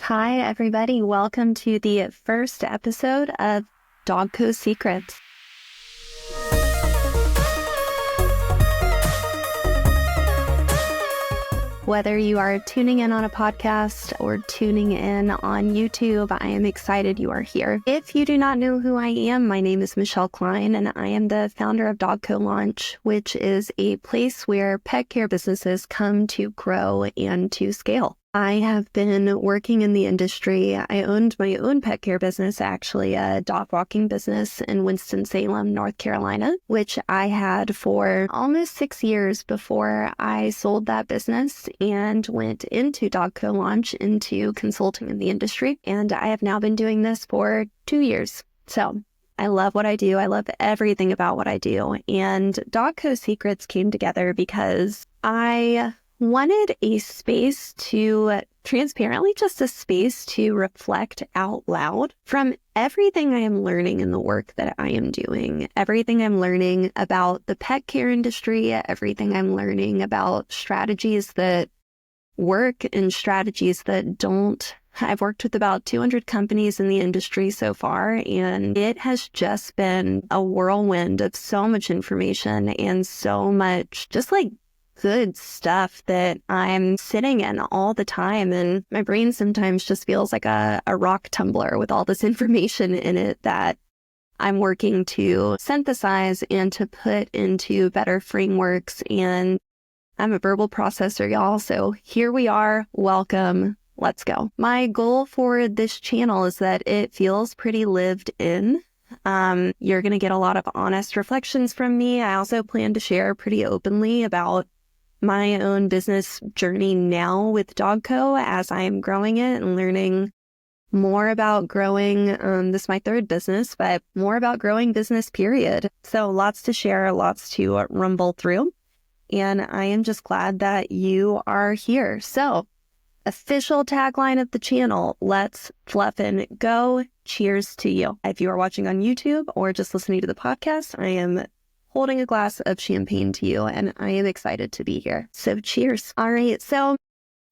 Hi, everybody. Welcome to the first episode of DogCo Secrets. Whether you are tuning in on a podcast or tuning in on YouTube, I am excited you are here. If you do not know who I am, my name is Michelle Kline, and I am the founder of DogCo Launch, which is a place where pet care businesses come to grow and to scale. I have been working in the industry. I owned my own pet care business, actually a dog walking business in Winston-Salem, North Carolina, which I had for almost 6 years before I sold that business and went into DogCo Launch, into consulting in the industry. And I have now been doing this for 2 years. So I love what I do. I love everything about what I do. And DogCo Secrets came together because I wanted a space to, transparently, just a space to reflect out loud from everything I am learning in the work that I am doing, everything I'm learning about the pet care industry, everything I'm learning about strategies that work and strategies that don't. I've worked with about 200 companies in the industry so far, and it has just been a whirlwind of so much information and so much just like good stuff that I'm sitting in all the time. And my brain sometimes just feels like a rock tumbler with all this information in it that I'm working to synthesize and to put into better frameworks. And I'm a verbal processor, y'all. So here we are. Welcome. Let's go. My goal for this channel is that it feels pretty lived in. You're going to get a lot of honest reflections from me. I also plan to share pretty openly about my own business journey now with DogCo as I am growing it and learning more about growing. This is my third business, but more about growing business, period. So lots to share, lots to rumble through. And I am just glad that you are here. So official tagline of the channel, let's fluff and go. Cheers to you. If you are watching on YouTube or just listening to the podcast, I am holding a glass of champagne to you, and I am excited to be here. So cheers. All right. So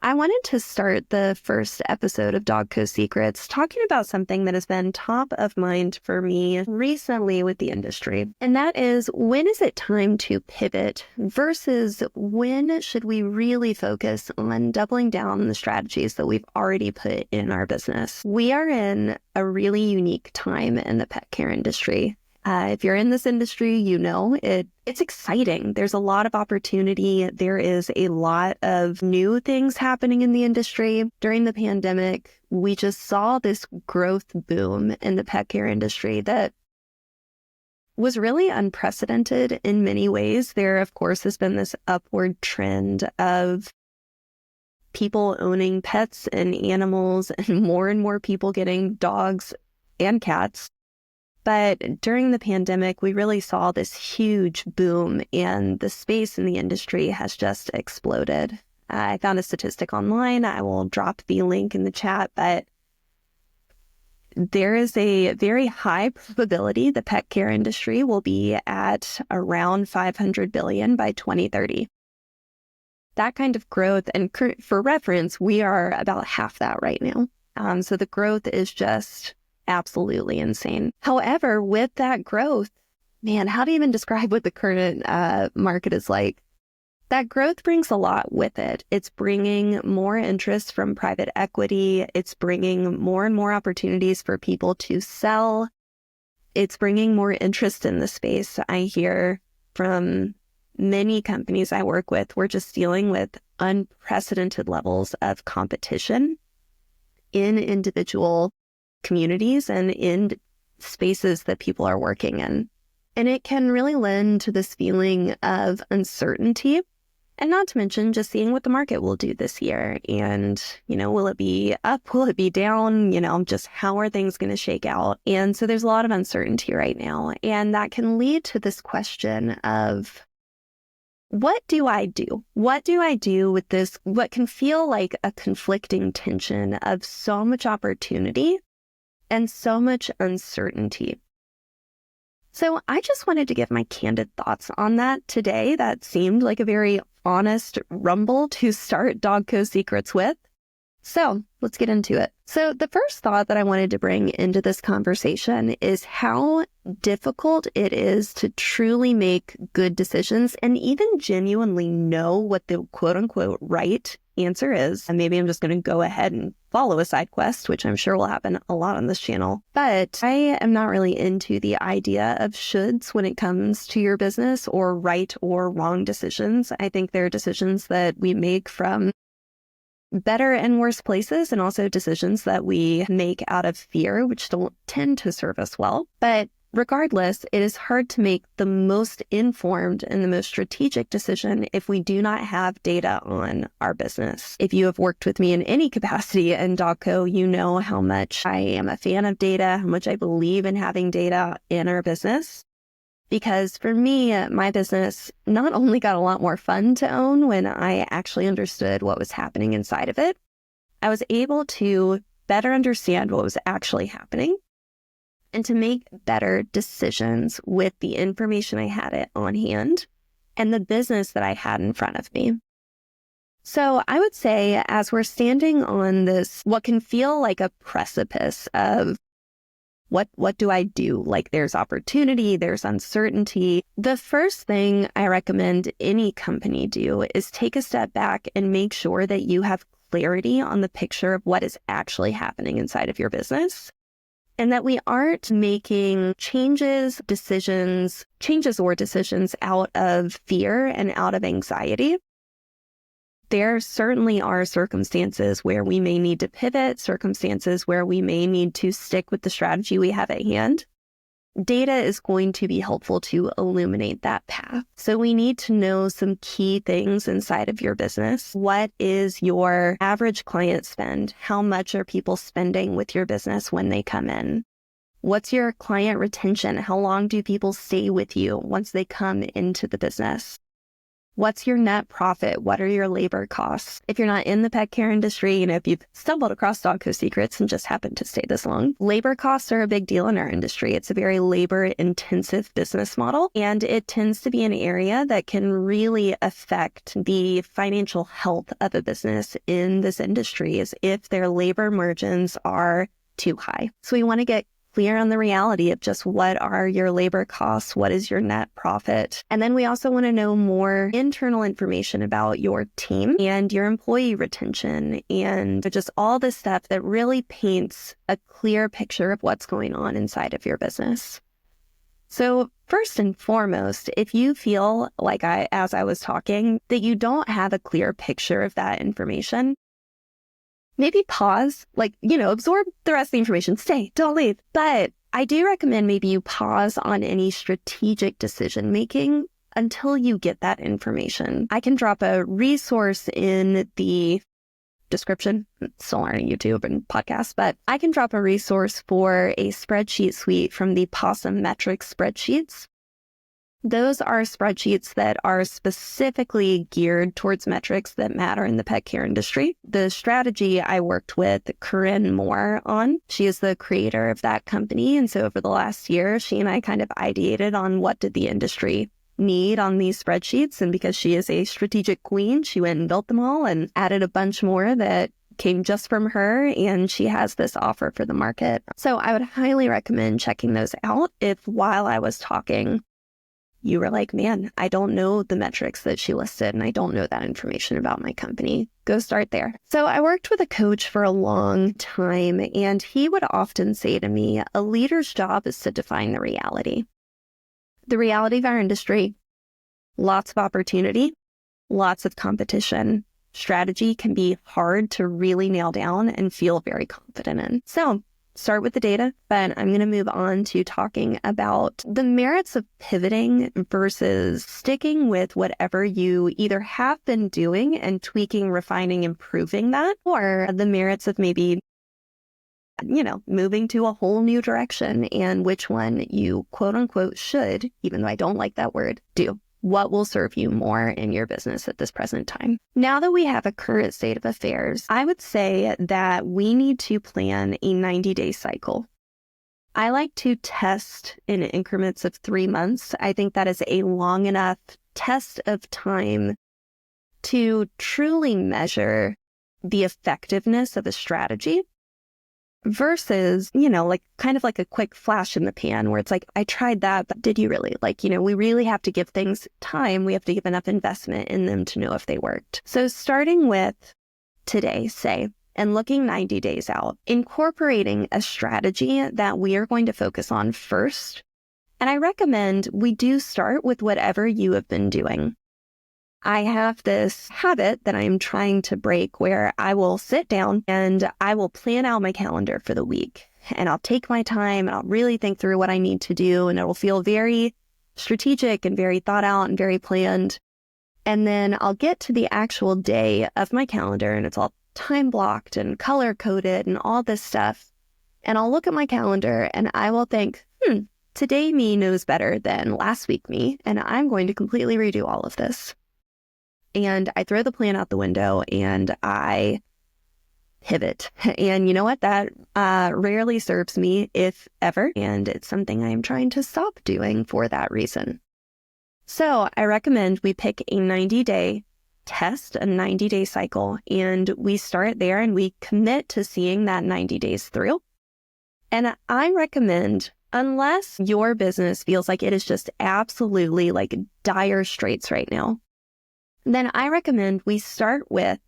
I wanted to start the first episode of DogCo Secrets talking about something that has been top of mind for me recently with the industry. And that is, when is it time to pivot versus when should we really focus on doubling down on the strategies that we've already put in our business? We are in a really unique time in the pet care industry. If you're in this industry, you know it's exciting. There's a lot of opportunity. There is a lot of new things happening in the industry. During the pandemic, we just saw this growth boom in the pet care industry that was really unprecedented in many ways. There, of course, has been this upward trend of people owning pets and animals and more people getting dogs and cats. But during the pandemic, we really saw this huge boom, and the space in the industry has just exploded. I found a statistic online. I will drop the link in the chat, but there is a very high probability the pet care industry will be at around $500 billion by 2030. That kind of growth, and for reference, we are about half that right now. So the growth is just absolutely insane. However, with that growth, man, how to even describe what the current market is like? That growth brings a lot with it. It's bringing more interest from private equity. It's bringing more and more opportunities for people to sell. It's bringing more interest in the space. I hear from many companies I work with, we're just dealing with unprecedented levels of competition in individual communities and in spaces that people are working in. And it can really lend to this feeling of uncertainty, and not to mention just seeing what the market will do this year. And, will it be up? Will it be down? Just how are things going to shake out? And so there's a lot of uncertainty right now. And that can lead to this question of, what do I do? What do I do with this, what can feel like a conflicting tension of so much opportunity and so much uncertainty? So I just wanted to give my candid thoughts on that today. That seemed like a very honest rumble to start DogCo Secrets with. So let's get into it. So the first thought that I wanted to bring into this conversation is how difficult it is to truly make good decisions and even genuinely know what the quote unquote right answer is. And maybe I'm just going to go ahead and follow a side quest, which I'm sure will happen a lot on this channel. But I am not really into the idea of shoulds when it comes to your business or right or wrong decisions. I think there are decisions that we make from better and worse places, and also decisions that we make out of fear, which don't tend to serve us well. But regardless, it is hard to make the most informed and the most strategic decision if we do not have data on our business. If you have worked with me in any capacity in DogCo, you know how much I am a fan of data, how much I believe in having data in our business. Because for me, my business not only got a lot more fun to own when I actually understood what was happening inside of it, I was able to better understand what was actually happening and to make better decisions with the information I had on hand and the business that I had in front of me. So I would say, as we're standing on this, what can feel like a precipice of what do I do? Like, there's opportunity, there's uncertainty. The first thing I recommend any company do is take a step back and make sure that you have clarity on the picture of what is actually happening inside of your business, and that we aren't making changes or decisions out of fear and out of anxiety. There certainly are circumstances where we may need to pivot, circumstances where we may need to stick with the strategy we have at hand. Data is going to be helpful to illuminate that path. So we need to know some key things inside of your business. What is your average client spend? How much are people spending with your business when they come in? What's your client retention? How long do people stay with you once they come into the business? What's your net profit? What are your labor costs? If you're not in the pet care industry, if you've stumbled across DogCo Secrets and just happened to stay this long, labor costs are a big deal in our industry. It's a very labor-intensive business model, and it tends to be an area that can really affect the financial health of a business in this industry is if their labor margins are too high. So we want to get clear on the reality of just what are your labor costs, what is your net profit. And then we also want to know more internal information about your team and your employee retention and just all the stuff that really paints a clear picture of what's going on inside of your business. So first and foremost, if you feel like as I was talking, that you don't have a clear picture of that information, maybe pause, absorb the rest of the information, stay, don't leave. But I do recommend maybe you pause on any strategic decision making until you get that information. I can drop a resource in the description. It's still on YouTube and podcasts, but I can drop a resource for a spreadsheet suite from the Possum Metrics spreadsheets. Those are spreadsheets that are specifically geared towards metrics that matter in the pet care industry. The strategy I worked with Corinne Moore on, she is the creator of that company. And so over the last year, she and I kind of ideated on what did the industry need on these spreadsheets. And because she is a strategic queen, she went and built them all and added a bunch more that came just from her, and she has this offer for the market. So I would highly recommend checking those out if while I was talking, you were like, man, I don't know the metrics that she listed and I don't know that information about my company. Go start there. So I worked with a coach for a long time, and he would often say to me, a leader's job is to define the reality. The reality of our industry, lots of opportunity, lots of competition. Strategy can be hard to really nail down and feel very confident in. So start with the data, but I'm going to move on to talking about the merits of pivoting versus sticking with whatever you either have been doing and tweaking, refining, improving that, or the merits of maybe, moving to a whole new direction and which one you quote unquote should, even though I don't like that word, do. What will serve you more in your business at this present time? Now that we have a current state of affairs, I would say that we need to plan a 90-day cycle. I like to test in increments of 3 months. I think that is a long enough test of time to truly measure the effectiveness of a strategy versus, like kind of like a quick flash in the pan where it's like, I tried that, but did you really? Like, we really have to give things time. We have to give enough investment in them to know if they worked. So starting with today, say, and looking 90 days out, incorporating a strategy that we are going to focus on first. And I recommend we do start with whatever you have been doing. I have this habit that I'm trying to break where I will sit down and I will plan out my calendar for the week. And I'll take my time and I'll really think through what I need to do. And it will feel very strategic and very thought out and very planned. And then I'll get to the actual day of my calendar and it's all time blocked and color coded and all this stuff. And I'll look at my calendar and I will think, today me knows better than last week me. And I'm going to completely redo all of this. And I throw the plan out the window and I pivot. And you know what? That rarely serves me, if ever. And it's something I'm trying to stop doing for that reason. So I recommend we pick a 90-day test, a 90-day cycle, and we start there and we commit to seeing that 90 days through. And I recommend, unless your business feels like it is just absolutely like dire straits right now, then I recommend we start with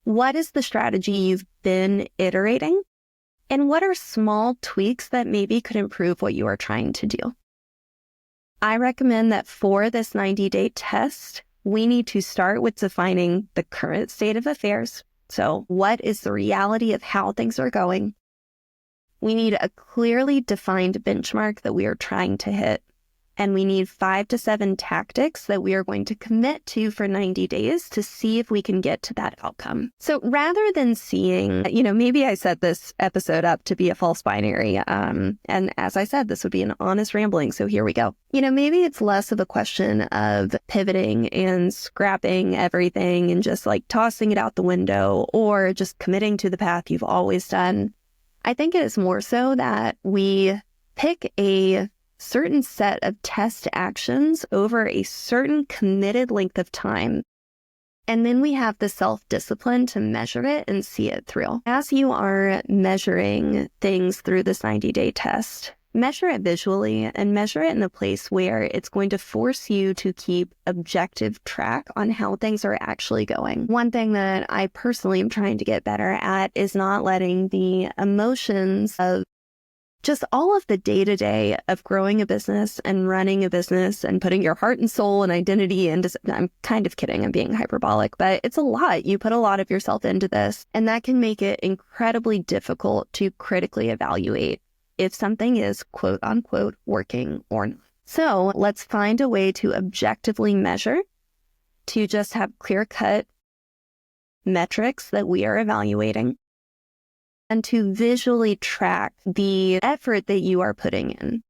what is the strategy you've been iterating and what are small tweaks that maybe could improve what you are trying to do. I recommend that for this 90-day test, we need to start with defining the current state of affairs. So what is the reality of how things are going? We need a clearly defined benchmark that we are trying to hit. And we need 5 to 7 tactics that we are going to commit to for 90 days to see if we can get to that outcome. So rather than seeing, maybe I set this episode up to be a false binary. And as I said, this would be an honest rambling. So here we go. Maybe it's less of a question of pivoting and scrapping everything and just like tossing it out the window or just committing to the path you've always done. I think it is more so that we pick a certain set of test actions over a certain committed length of time. And then we have the self-discipline to measure it and see it through. As you are measuring things through this 90-day test, measure it visually and measure it in a place where it's going to force you to keep objective track on how things are actually going. One thing that I personally am trying to get better at is not letting the emotions of just all of the day-to-day of growing a business and running a business and putting your heart and soul and identity into, I'm kind of kidding, I'm being hyperbolic, but it's a lot. You put a lot of yourself into this, and that can make it incredibly difficult to critically evaluate if something is quote unquote working or not. So let's find a way to objectively measure, to just have clear-cut metrics that we are evaluating, and to visually track the effort that you are putting in.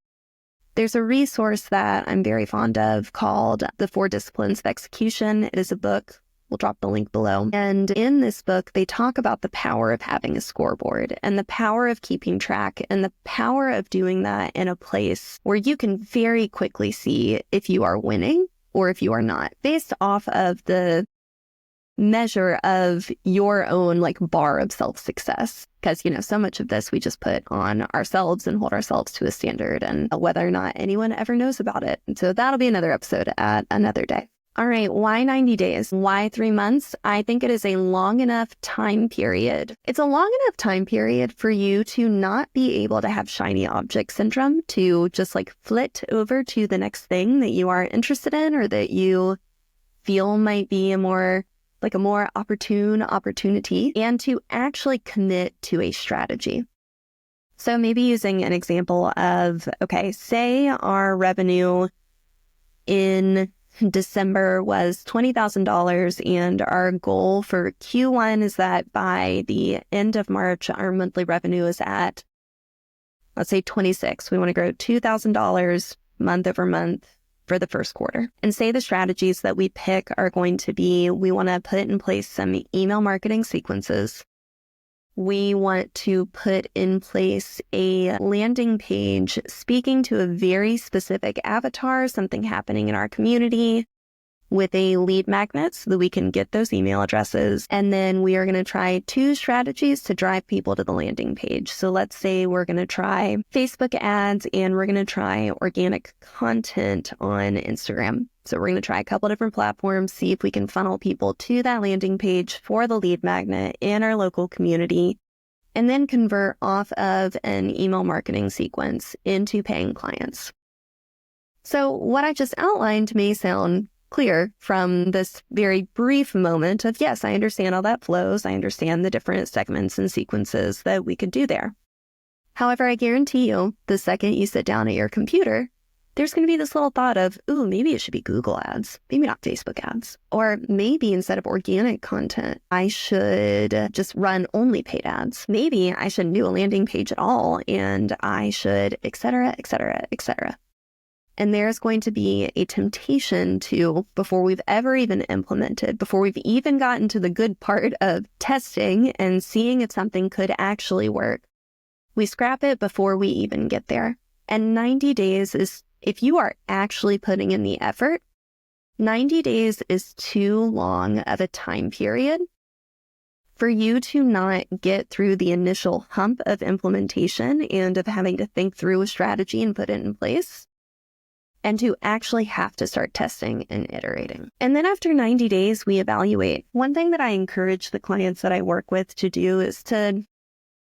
There's a resource that I'm very fond of called The 4 Disciplines of Execution. It is a book. We'll drop the link below. And in this book, they talk about the power of having a scoreboard and the power of keeping track and the power of doing that in a place where you can very quickly see if you are winning or if you are not, based off of the measure of your own like bar of self-success. Because, so much of this we just put on ourselves and hold ourselves to a standard and whether or not anyone ever knows about it. And so that'll be another episode at another day. All right, why 90 days? Why 3 months? I think it is a long enough time period. It's a long enough time period for you to not be able to have shiny object syndrome, to just like flit over to the next thing that you are interested in or that you feel might be a more opportune opportunity, and to actually commit to a strategy. So maybe using an example of, say our revenue in December was $20,000 and our goal for Q1 is that by the end of March, our monthly revenue is at, let's say 26. We want to grow $2,000 month over month for the first quarter. And say the strategies that we pick are going to be, we want to put in place some email marketing sequences. We want to put in place a landing page speaking to a very specific avatar, something happening in our community. with a lead magnet so that we can get those email addresses. And then we are going to try 2 strategies to drive people to the landing page. So let's say we're going to try Facebook ads and we're going to try organic content on Instagram. So we're going to try a couple different platforms, see if we can funnel people to that landing page for the lead magnet in our local community, and then convert off of an email marketing sequence into paying clients. So what I just outlined may sound clear from this very brief moment of, yes, I understand how that flows. I understand the different segments and sequences that we could do there. However, I guarantee you, the second you sit down at your computer, there's going to be this little thought of, ooh, maybe it should be Google ads, maybe not Facebook ads. Or maybe instead of organic content, I should just run only paid ads. Maybe I shouldn't do a landing page at all, and I should, et cetera, et cetera, et cetera. And there's going to be a temptation to, before we've ever even implemented, before we've even gotten to the good part of testing and seeing if something could actually work, we scrap it before we even get there. And 90 days is, if you are actually putting in the effort, 90 days is too long of a time period for you to not get through the initial hump of implementation and of having to think through a strategy and put it in place, and to actually have to start testing and iterating. And then after 90 days, we evaluate. One thing that I encourage the clients that I work with to do is to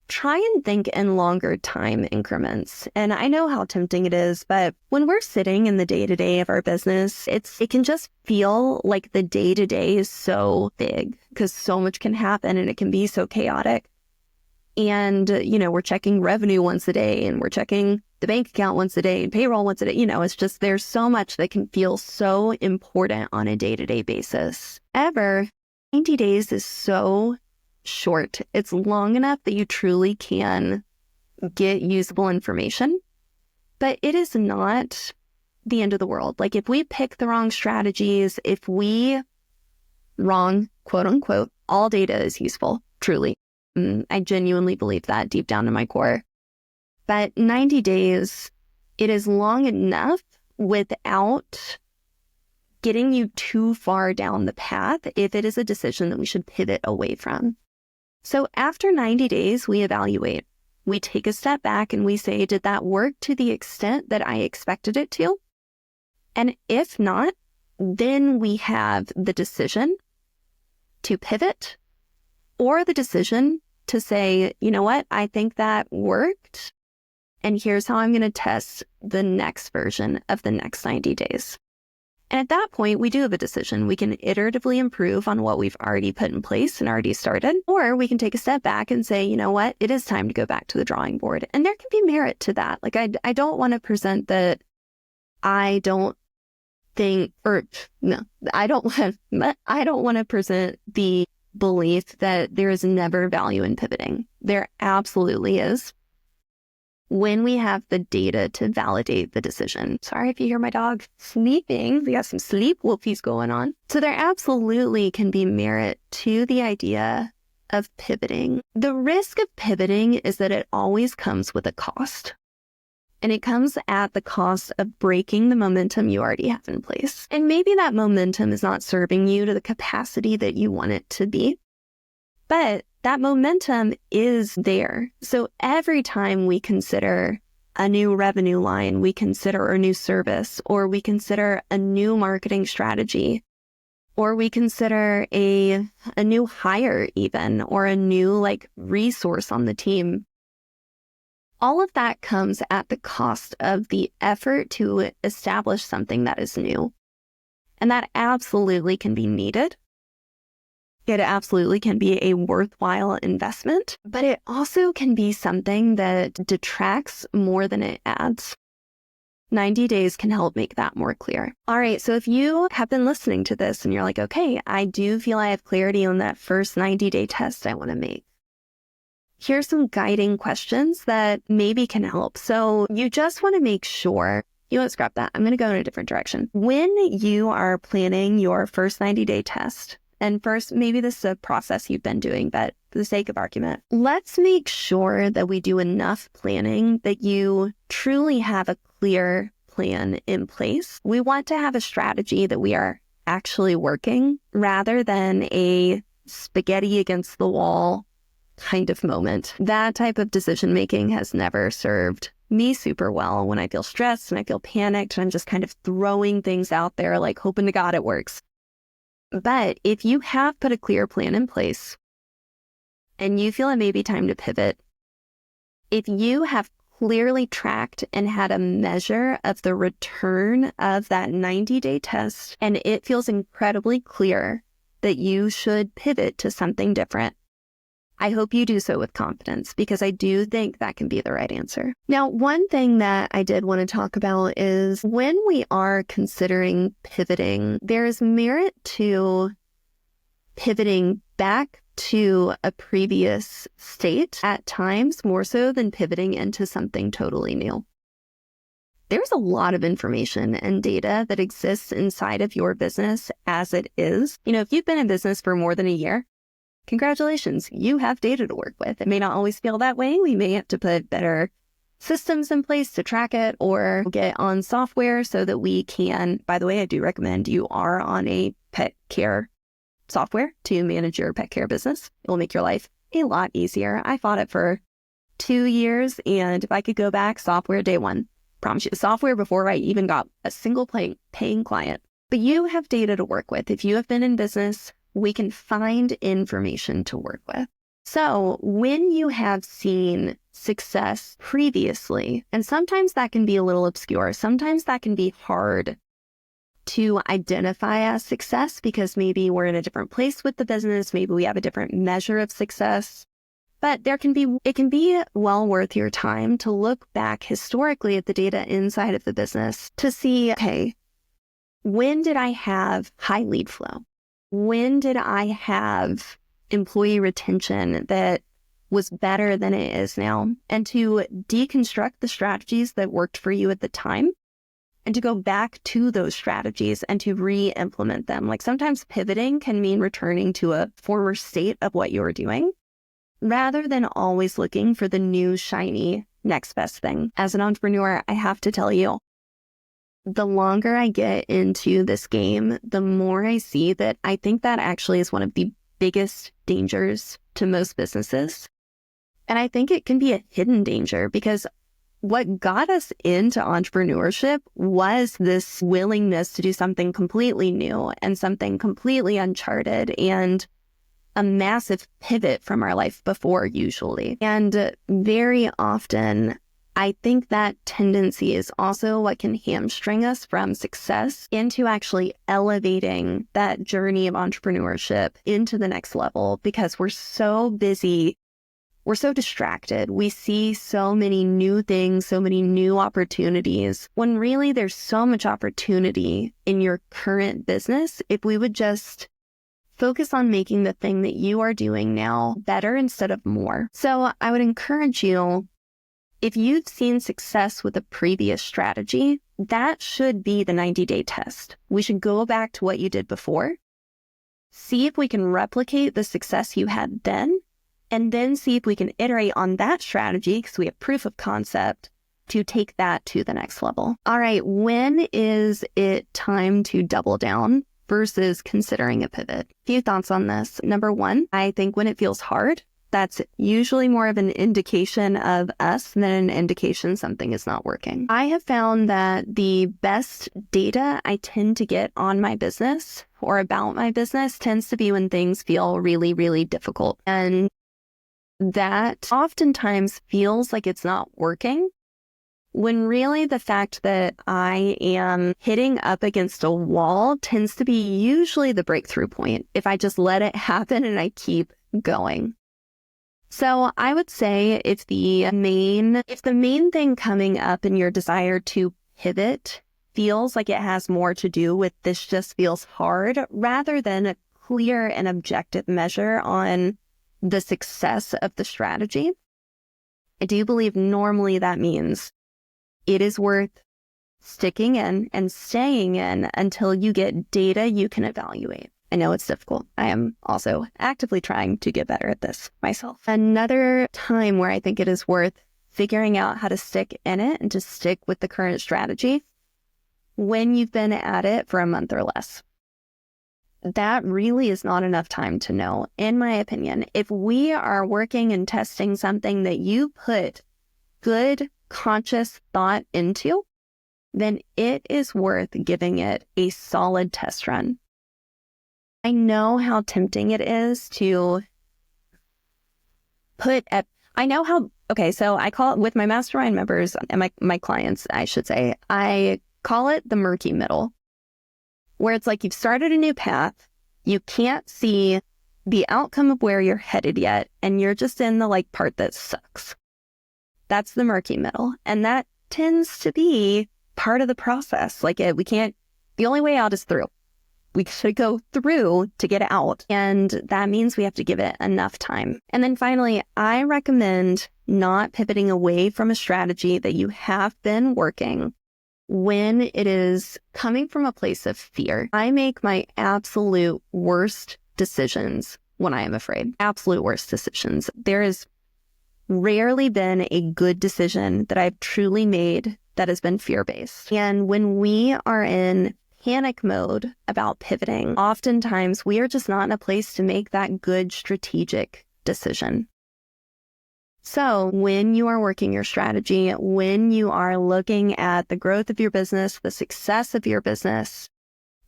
try and think in longer time increments. And I know how tempting it is, but when we're sitting in the day-to-day of our business, it can just feel like the day-to-day is so big because so much can happen and it can be so chaotic. And, we're checking revenue once a day and we're checking the bank account once a day and payroll once a day. It's just, there's so much that can feel so important on a day-to-day basis. However, 90 days is so short. It's long enough that you truly can get usable information, but it is not the end of the world. Like if we pick the wrong strategies, wrong, quote unquote, all data is useful, truly. I genuinely believe that deep down in my core. But 90 days, it is long enough without getting you too far down the path if it is a decision that we should pivot away from. So after 90 days, we evaluate. We take a step back and we say, did that work to the extent that I expected it to? And if not, then we have the decision to pivot or the decision to say, you know what, I think that worked. And here's how I'm going to test the next version of the next 90 days. And at that point, we do have a decision. We can iteratively improve on what we've already put in place and already started, or we can take a step back and say, you know what, it is time to go back to the drawing board. And there can be merit to that. Like I don't want to present that I don't want to present the belief that there is never value in pivoting. There absolutely is, when we have the data to validate the decision. Sorry if you hear my dog sleeping. We got some sleep whoopies going on. So there absolutely can be merit to the idea of pivoting. The risk of pivoting is that it always comes with a cost. And it comes at the cost of breaking the momentum you already have in place. And maybe that momentum is not serving you to the capacity that you want it to be. But that momentum is there. So every time we consider a new revenue line, we consider a new service, or we consider a new marketing strategy, or we consider a new hire even, or a new resource on the team. All of that comes at the cost of the effort to establish something that is new. And that absolutely can be needed. It absolutely can be a worthwhile investment, but it also can be something that detracts more than it adds. 90 days can help make that more clear. All right, so if you have been listening to this and you're like, okay, I do feel I have clarity on that first 90-day test I want to make. Here's some guiding questions that maybe can help. So you just want to make sure, scrap that. I'm going to go in a different direction. When you are planning your first 90-day test, and first, maybe this is a process you've been doing, but for the sake of argument, let's make sure that we do enough planning that you truly have a clear plan in place. We want to have a strategy that we are actually working rather than a spaghetti against the wall kind of moment. That type of decision making has never served me super well when I feel stressed and I feel panicked and I'm just kind of throwing things out there like hoping to God it works. But if you have put a clear plan in place and you feel it may be time to pivot, if you have clearly tracked and had a measure of the return of that 90-day test, and it feels incredibly clear that you should pivot to something different, I hope you do so with confidence, because I do think that can be the right answer. Now, one thing that I did want to talk about is when we are considering pivoting, there's merit to pivoting back to a previous state at times more so than pivoting into something totally new. There's a lot of information and data that exists inside of your business as it is. If you've been in business for more than a year, congratulations, you have data to work with. It may not always feel that way. We may have to put better systems in place to track it or get on software so that we can, by the way, I do recommend you are on a pet care software to manage your pet care business. It will make your life a lot easier. I fought it for 2 years, and if I could go back, software day one. Promise you, software before I even got a single paying client. But you have data to work with. If you have been in business, we can find information to work with. So when you have seen success previously, and sometimes that can be a little obscure, sometimes that can be hard to identify as success because maybe we're in a different place with the business, maybe we have a different measure of success. But it can be well worth your time to look back historically at the data inside of the business to see, okay, when did I have high lead flow? When did I have employee retention that was better than it is now? And to deconstruct the strategies that worked for you at the time and to go back to those strategies and to re-implement them. Like sometimes pivoting can mean returning to a former state of what you were doing rather than always looking for the new, shiny, next best thing. As an entrepreneur, I have to tell you, the longer I get into this game, the more I see that I think that actually is one of the biggest dangers to most businesses. And I think it can be a hidden danger because what got us into entrepreneurship was this willingness to do something completely new and something completely uncharted and a massive pivot from our life before usually. And very often, I think that tendency is also what can hamstring us from success into actually elevating that journey of entrepreneurship into the next level because we're so busy. We're so distracted. We see so many new things, so many new opportunities, when really there's so much opportunity in your current business if we would just focus on making the thing that you are doing now better instead of more. So I would encourage you, if you've seen success with a previous strategy, that should be the 90-day test. We should go back to what you did before, see if we can replicate the success you had then, and then see if we can iterate on that strategy because we have proof of concept to take that to the next level. All right, when is it time to double down versus considering a pivot? A few thoughts on this. Number one, I think when it feels hard, that's usually more of an indication of us than an indication something is not working. I have found that the best data I tend to get on my business or about my business tends to be when things feel really, really difficult. And that oftentimes feels like it's not working, when really the fact that I am hitting up against a wall tends to be usually the breakthrough point if I just let it happen and I keep going. So I would say if the main thing coming up in your desire to pivot feels like it has more to do with this just feels hard rather than a clear and objective measure on the success of the strategy, I do believe normally that means it is worth sticking in and staying in until you get data you can evaluate. I know it's difficult. I am also actively trying to get better at this myself. Another time where I think it is worth figuring out how to stick in it and to stick with the current strategy when you've been at it for a month or less. that really is not enough time to know, in my opinion. If we are working and testing something that you put good, conscious thought into, then it is worth giving it a solid test run. I know how tempting it is to so I call it, with my mastermind members and my clients, I should say, I call it the murky middle, where it's like you've started a new path, you can't see the outcome of where you're headed yet, and you're just in the part that sucks. That's the murky middle. And that tends to be part of the process. The only way out is through. We should go through to get out. And that means we have to give it enough time. And then finally, I recommend not pivoting away from a strategy that you have been working when it is coming from a place of fear. I make my absolute worst decisions when I am afraid. Absolute worst decisions. There has rarely been a good decision that I've truly made that has been fear-based. And when we are in panic mode about pivoting, oftentimes we are just not in a place to make that good strategic decision. So when you are working your strategy, when you are looking at the growth of your business, the success of your business,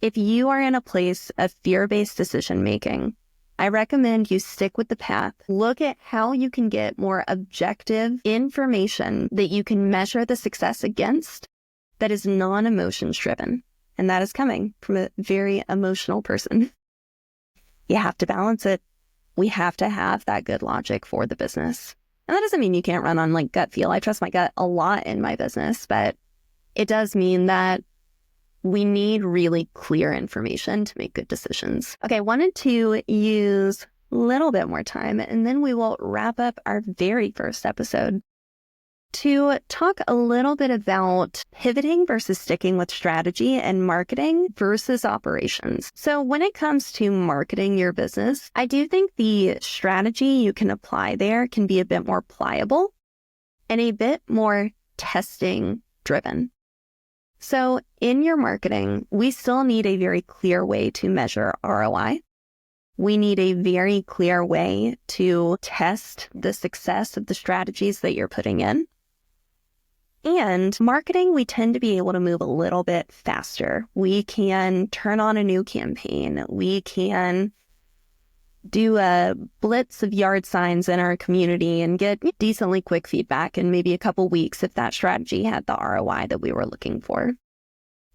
if you are in a place of fear-based decision making, I recommend you stick with the path. Look at how you can get more objective information that you can measure the success against that is non-emotions driven. And that is coming from a very emotional person. You have to balance it. We have to have that good logic for the business. And that doesn't mean you can't run on gut feel. I trust my gut a lot in my business, but it does mean that we need really clear information to make good decisions. Okay, I wanted to use a little bit more time, and then we will wrap up our very first episode to talk a little bit about pivoting versus sticking with strategy and marketing versus operations. So when it comes to marketing your business, I do think the strategy you can apply there can be a bit more pliable and a bit more testing driven. So in your marketing, we still need a very clear way to measure ROI. We need a very clear way to test the success of the strategies that you're putting in. And marketing, we tend to be able to move a little bit faster. We can turn on a new campaign. We can do a blitz of yard signs in our community and get decently quick feedback in maybe a couple weeks if that strategy had the ROI that we were looking for.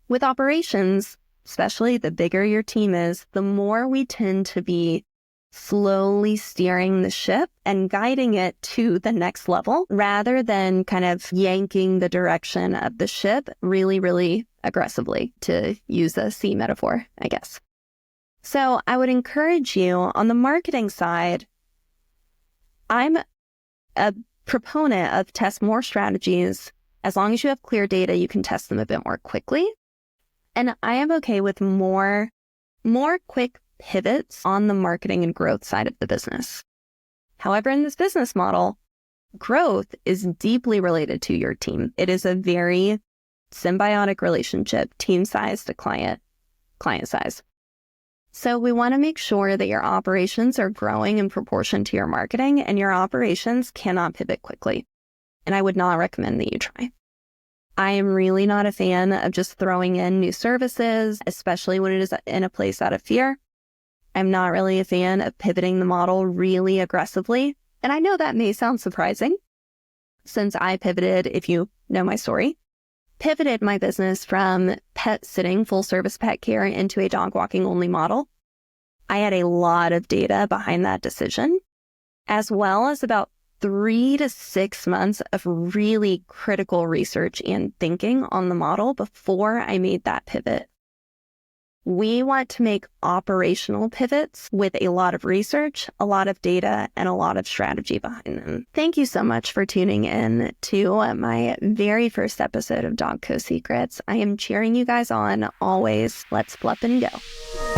With operations, especially the bigger your team is, the more we tend to be slowly steering the ship and guiding it to the next level rather than kind of yanking the direction of the ship really, really aggressively, to use a sea metaphor, I guess. So I would encourage you on the marketing side, I'm a proponent of test more strategies. As long as you have clear data, you can test them a bit more quickly. And I am okay with more quick pivots on the marketing and growth side of the business. However, in this business model, growth is deeply related to your team. It is a very symbiotic relationship, team size to client size. So we want to make sure that your operations are growing in proportion to your marketing, and your operations cannot pivot quickly. And I would not recommend that you try. I am really not a fan of just throwing in new services, especially when it is in a place out of fear. I'm not really a fan of pivoting the model really aggressively. And I know that may sound surprising, since I pivoted, if you know my story, pivoted my business from pet sitting, full service pet care, into a dog walking only model. I had a lot of data behind that decision, as well as about 3 to 6 months of really critical research and thinking on the model before I made that pivot. We want to make operational pivots with a lot of research, a lot of data, and a lot of strategy behind them. Thank you so much for tuning in to my very first episode of DogCo Secrets. I am cheering you guys on always. Let's bluff and go.